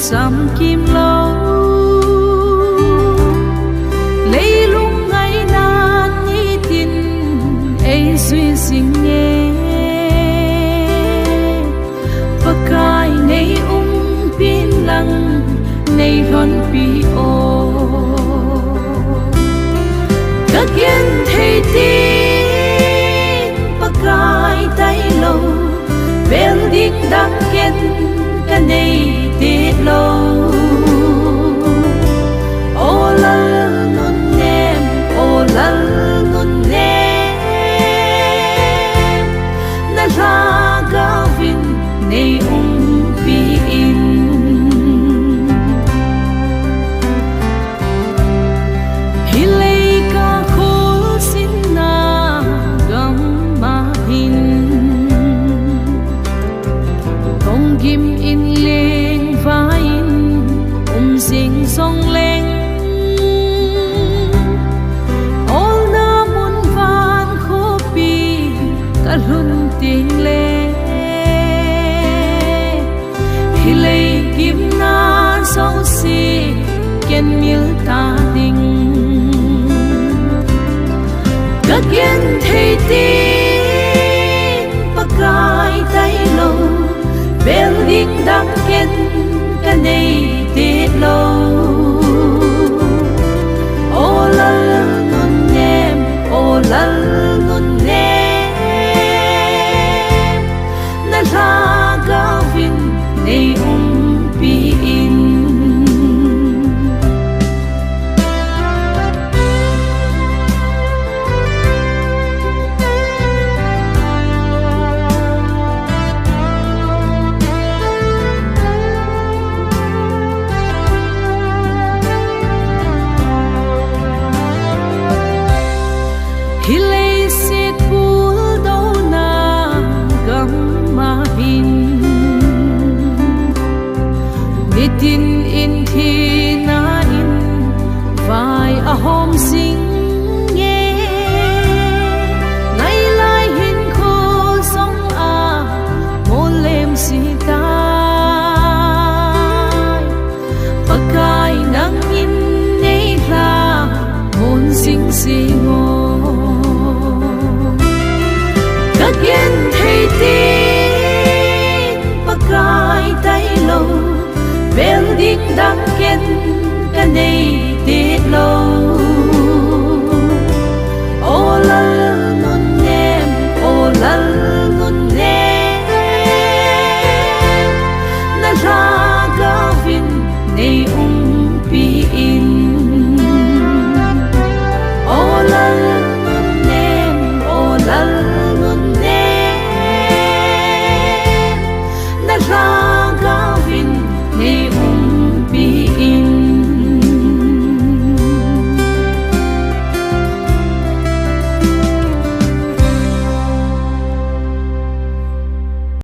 dằm kim lâu lấy lúc ngày nan nhị tin ấy duy sinh nghe và cài nay pin lăng nay hòn pi ô các kiến thấy tin và cài tay lâu bel đinh đắng kiến cái này tiết lâu ô lal nun nem ô lal nun nem na ra gavin nay pi in hilay ka khol sin na gam ma hin tong gim in lên vai ding song leng all na mun van kho pi ka lun ting le hilay kim na song si ken mil ta ding các kiến thấy tin và cài tay lâu bel đinh đắng ken cái này tiết lâu ô lal nun nem ô lal nun nem na ra gavin nay pi in hilay sit pul đâu na gam ma hin nitin in thi na in vai a hom sing